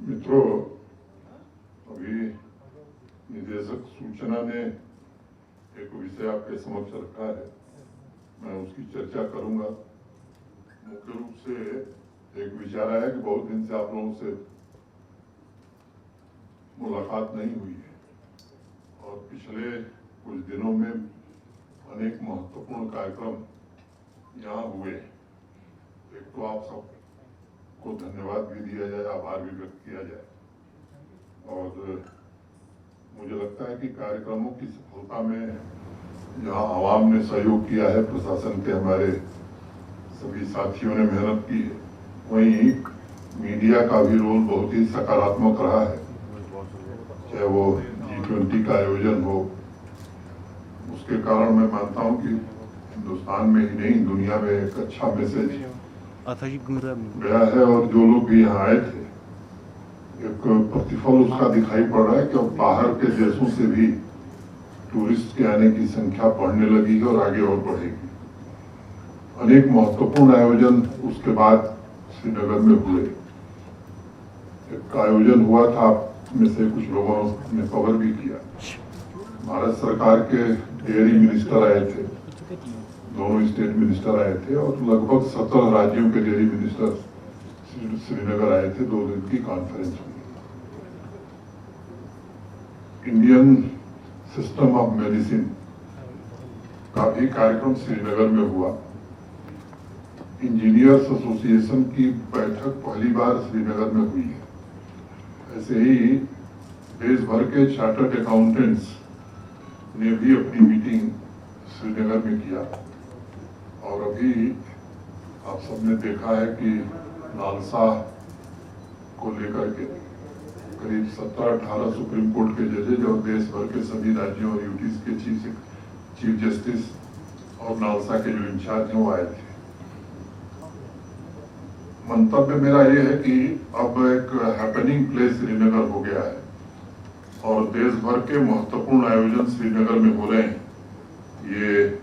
मित्रों, अभी निदेशक सूचना ने एक विषय आपके समक्ष रखा है, मैं उसकी चर्चा करूंगा। मुख्य रूप से एक विचार आया कि बहुत दिन से आप लोगों से मुलाकात नहीं हुई है और पिछले कुछ दिनों में अनेक महत्वपूर्ण कार्यक्रम यहाँ हुए। एक तो आप सबको धन्यवाद भी दिया जाए, आभार भी व्यक्त किया जाए, और मुझे लगता है कि कार्यक्रमों की सफलता में जहाँ आवाम ने सहयोग किया है, प्रशासन के हमारे सभी साथियों ने मेहनत की है, वहीं मीडिया का भी रोल बहुत ही सकारात्मक रहा है। चाहे वो G20 का आयोजन हो, उसके कारण मैं मानता हूँ कि हिंदुस्तान में ही नहीं दुनिया में एक अच्छा मैसेज गया है, और जो लोग भी यहाँ आए थे एक प्रतिफल उसका दिखाई पड़ रहा है कि अब बाहर के देशों से भी टूरिस्ट के आने की संख्या बढ़ने लगी है और आगे और बढ़ेगी। अनेक महत्वपूर्ण आयोजन उसके बाद श्रीनगर में हुए। एक आयोजन हुआ था, आप में से कुछ लोगों ने कवर भी किया। भारत सरकार के डेयरी मिनिस्टर आए थे, दोनों स्टेट मिनिस्टर आए थे, और लगभग 17 राज्यों के डेयरी मिनिस्टर श्रीनगर आए थे। 2 दिन की कॉन्फ्रेंस हुई। इंडियन सिस्टम ऑफ मेडिसिन का भी कार्यक्रम श्रीनगर में हुआ। इंजीनियर्स एसोसिएशन की बैठक पहली बार श्रीनगर में हुई है। ऐसे ही देश भर के चार्टर्ड अकाउंटेंट्स ने भी अपनी मीटिंग श्रीनगर में किया। और अभी आप सबने देखा है कि नालसा को लेकर के करीब 17-18 सुप्रीम कोर्ट के जजेज और देश भर के सभी राज्यों और यूटीज के चीफ जस्टिस और नालसा के जो इंचार्ज हैं वो आए थे। मंतव्य मेरा ये है कि अब एक हैपनिंग प्लेस श्रीनगर हो गया है और देश भर के महत्वपूर्ण आयोजन श्रीनगर में हो रहे हैं। ये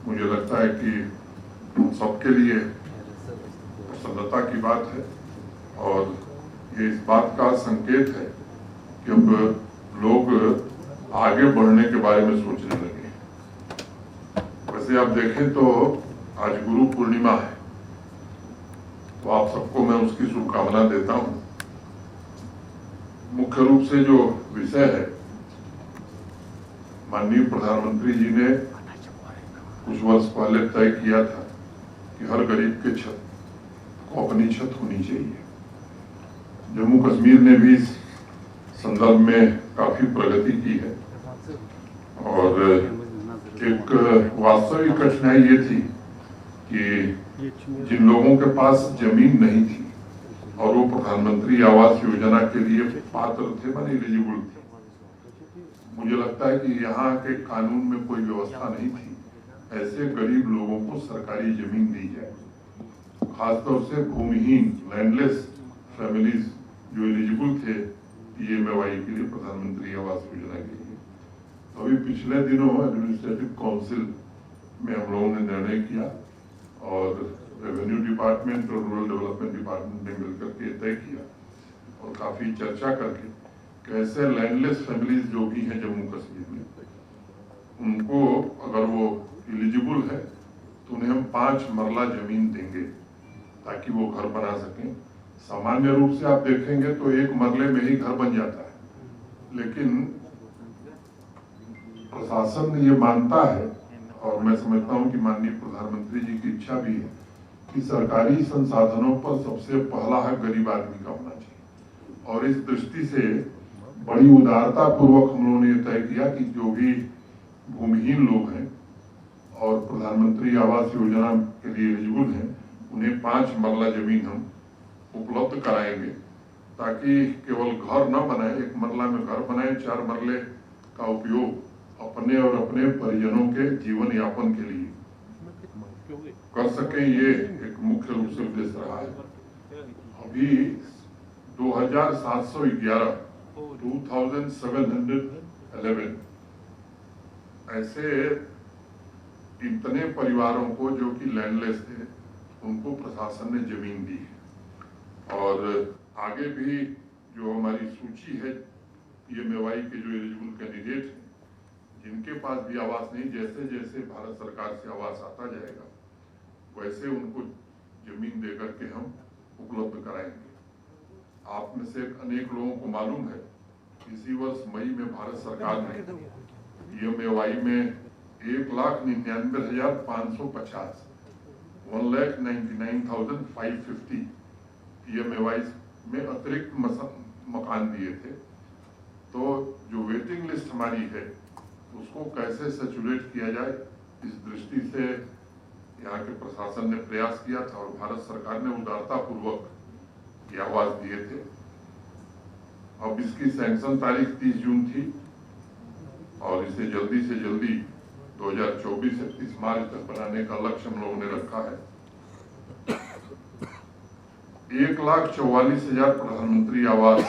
मुझे लगता है कि हम सबके लिए प्रसन्नता की बात है, और ये इस बात का संकेत है कि अब लोग आगे बढ़ने के बारे में सोचने लगे। वैसे आप देखें तो आज गुरु पूर्णिमा है, तो आप सबको मैं उसकी शुभकामना देता हूं। मुख्य रूप से जो विषय है, माननीय प्रधानमंत्री जी ने कुछ वर्ष पहले तय किया था कि हर गरीब के छत को अपनी छत होनी चाहिए। जम्मू कश्मीर ने भी इस संदर्भ में काफी प्रगति की है, और एक वास्तविक कठिनाई ये थी कि जिन लोगों के पास जमीन नहीं थी और वो प्रधानमंत्री आवास योजना के लिए पात्र थे, माने एलिजिबल थे, मुझे लगता है कि यहाँ के कानून में कोई व्यवस्था नहीं थी ऐसे गरीब लोगों को सरकारी जमीन दी जाए। खासतौर से भूमिहीन लैंडलेस फैमिलीज जो एलिजिबल थे PMAY के लिए, प्रधानमंत्री आवास योजना के लिए। अभी पिछले दिनों एडमिनिस्ट्रेटिव काउंसिल में हम लोगों ने निर्णय किया और रेवेन्यू डिपार्टमेंट और रूरल डेवलपमेंट डिपार्टमेंट ने मिलकर के तय किया और काफी चर्चा करके कैसे लैंडलेस फैमिलीज जो भी हैं जम्मू कश्मीर में, उनको अगर वो एलिजिबल है तो उन्हें हम 5 मरला जमीन देंगे ताकि वो घर बना सकें। सामान्य रूप से आप देखेंगे तो 1 मरले में ही घर बन जाता है, लेकिन प्रशासन ये मानता है और मैं समझता हूं कि माननीय प्रधानमंत्री जी की इच्छा भी है कि सरकारी संसाधनों पर सबसे पहला हक गरीब आदमी का होना चाहिए। और इस दृष्टि से बड़ी उदारता पूर्वक हम लोगों ने तय किया कि जो भी भूमिहीन लोग हैं और प्रधानमंत्री आवास योजना के लिए एलिजिबल हैं, उन्हें 5 मरला जमीन हम उपलब्ध कराएंगे ताकि केवल घर न बनाए, 1 मरला में घर बनाए, 4 मरले का उपयोग अपने और अपने परिजनों के जीवन यापन के लिए कर सके। ये एक मुख्य रूप से उद्देश्य रहा है। अभी 2711 ऐसे इतने परिवारों को जो कि लैंडलेस थे उनको प्रशासन ने जमीन दी है, और आगे भी जो हमारी सूची है PMAY के जो एलिजिबल कैंडिडेट हैं, जिनके पास भी आवास नहीं, जैसे जैसे भारत सरकार से आवास आता जाएगा वैसे उनको जमीन देकर के हम उपलब्ध कराएंगे। आप में से अनेक लोगों को मालूम है, इसी वर्ष मई में भारत सरकार ने PMAY में 1,99,550 1,99,550 PMAY में अतिरिक्त मकान दिए थे। तो जो वेटिंग लिस्ट हमारी है उसको कैसे सैचुरेट किया जाए, इस दृष्टि से यहाँ के प्रशासन ने प्रयास किया था और भारत सरकार ने उदारता पूर्वक ये आवास दिए थे। अब इसकी सैंक्शन तारीख 30 जून थी और इसे जल्दी से जल्दी 2024 से 30 मार्च तक बनाने का लक्ष्य हम लोगों ने रखा है। 1,44,000 प्रधानमंत्री आवास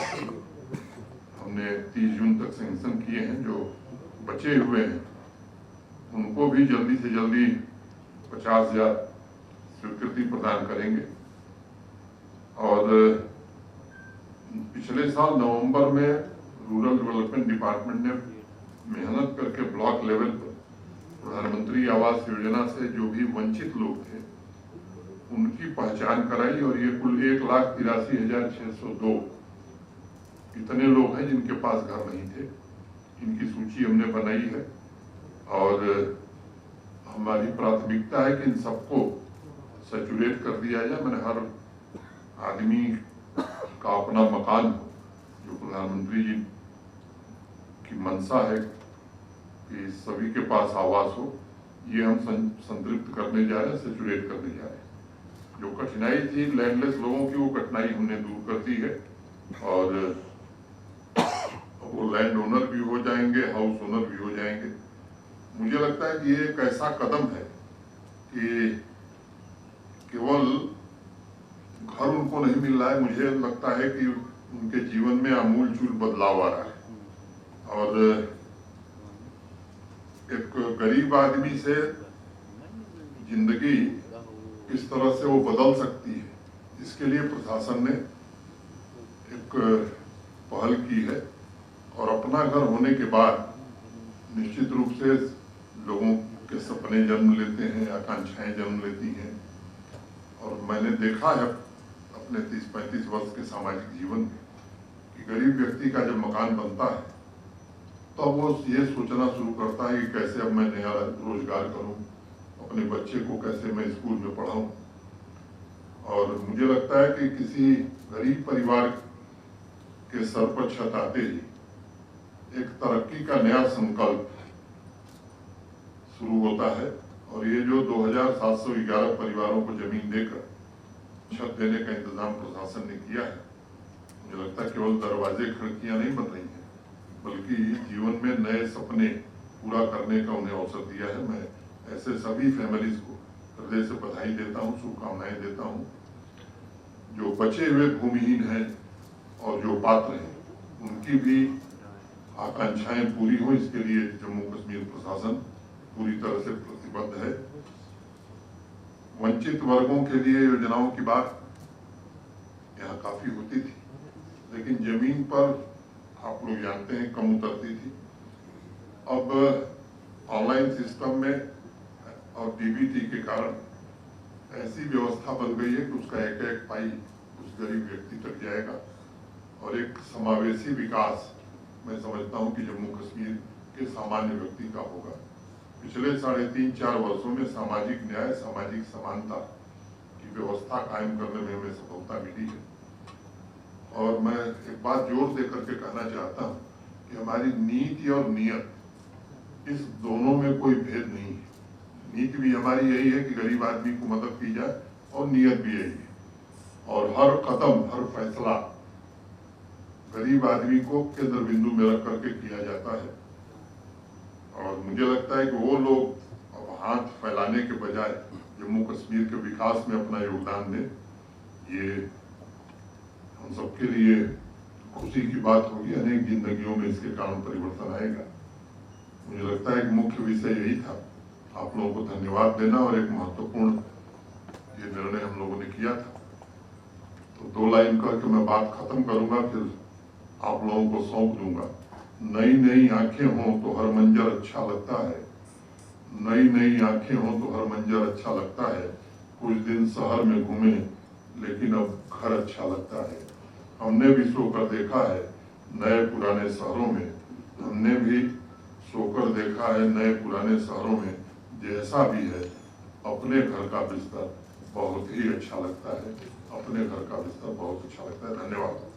हमने 30 जून तक सैंक्शन किए हैं। जो बचे हुए हैं उनको भी जल्दी से जल्दी 50,000 स्वीकृति प्रदान करेंगे। और पिछले साल नवंबर में रूरल डेवलपमेंट डिपार्टमेंट ने मेहनत करके ब्लॉक लेवल पर प्रधानमंत्री आवास योजना से जो भी वंचित लोग थे उनकी पहचान कराई और ये कुल 1,83,602 इतने लोग हैं जिनके पास घर नहीं थे। इनकी सूची हमने बनाई है और हमारी प्राथमिकता है कि इन सबको सैचुरेट कर दिया जाए। मैंने हर आदमी का अपना मकान हो, जो प्रधानमंत्री जी की मंशा है कि सभी के पास आवास हो, ये हम संतृप्त करने जा रहे हैं, सैचुरेट करने जा रहे हैं। जो कठिनाई थी लैंडलेस लोगों की, वो कठिनाई हमने दूर कर दी है और वो लैंड ओनर भी हो जाएंगे, हाउस ओनर भी हो जाएंगे। मुझे लगता है कि ये एक ऐसा कदम है कि केवल घर उनको नहीं मिल रहा है, मुझे लगता है कि उनके जीवन में आमूल-चूल बदलाव आ रहा है। और एक गरीब आदमी से जिंदगी किस तरह से वो बदल सकती है, इसके लिए प्रशासन ने एक पहल की है। और अपना घर होने के बाद निश्चित रूप से लोगों के सपने जन्म लेते हैं, आकांक्षाएं जन्म लेती हैं। और मैंने देखा है अपने 30-35 वर्ष के सामाजिक जीवन में कि गरीब व्यक्ति का जब मकान बनता है तो वो ये सोचना शुरू करता है कि कैसे अब मैं नया रोजगार करूं, अपने बच्चे को कैसे मैं स्कूल में पढ़ाऊं। और मुझे लगता है कि किसी गरीब परिवार के सर पर छत आते ही एक तरक्की का नया संकल्प शुरू होता है। और ये जो 2,711 परिवारों को जमीन देकर छत देने का इंतजाम प्रशासन ने किया है, मुझे लगता है केवल दरवाजे खिड़कियां नहीं बन रही हैं, बल्कि जीवन में नए सपने पूरा करने का उन्हें अवसर दिया है। मैं ऐसे सभी फैमिलीज को हृदय से बधाई देता हूँ, शुभकामनाएं देता हूँ। जो बचे हुए भूमिहीन हैं और जो पात्र हैं उनकी भी आकांक्षाएं पूरी हो, इसके लिए जम्मू कश्मीर प्रशासन पूरी तरह से प्रतिबद्ध है। वंचित वर्गों के लिए योजनाओं की बात यहाँ काफी होती थी, लेकिन जमीन पर आप लोग जानते हैं कम उतरती थी। अब ऑनलाइन सिस्टम में और DBT के कारण ऐसी व्यवस्था बन गई है कि उसका एक एक पाई उस गरीब व्यक्ति तक जाएगा और एक समावेशी विकास मैं समझता हूं कि जम्मू कश्मीर के सामान्य व्यक्ति का होगा। पिछले 3.5-4 वर्षों में सामाजिक न्याय, सामाजिक समानता की व्यवस्था कायम करने में हमें सफलता मिली है। और मैं एक बात जोर दे करके कहना चाहता हूं कि हमारी नीति और नियत, इस दोनों में कोई भेद नहीं है। नीति भी हमारी यही है कि गरीब आदमी को मदद की जाए और नियत भी यही है। और हर कदम, हर फैसला गरीब आदमी को केंद्र बिंदु में रख करके किया जाता है। और मुझे लगता है कि वो लोग अब हाथ फैलाने के बजाय जम्मू कश्मीर के विकास में अपना योगदान दें, ये हम सबके लिए खुशी की बात होगी। अनेक जिंदगियों में इसके कारण परिवर्तन आएगा। मुझे लगता है कि मुख्य विषय यही था, आप लोगों को धन्यवाद देना और एक महत्वपूर्ण ये निर्णय हम लोगों ने किया था। तो 2 लाइन करके मैं बात खत्म करूंगा, फिर आप लोगों को सौंप दूंगा। नई नई आंखें हों तो हर मंजर अच्छा लगता है, नई नई आंखें हों तो हर मंजर अच्छा लगता है। कुछ दिन शहर में घूमे लेकिन अब घर अच्छा लगता है। हमने भी सोकर देखा है नए पुराने शहरों में, हमने भी सोकर देखा है नए पुराने शहरों में। जैसा भी है अपने घर का बिस्तर बहुत ही अच्छा लगता है, अपने घर का बिस्तर बहुत अच्छा लगता है। धन्यवाद।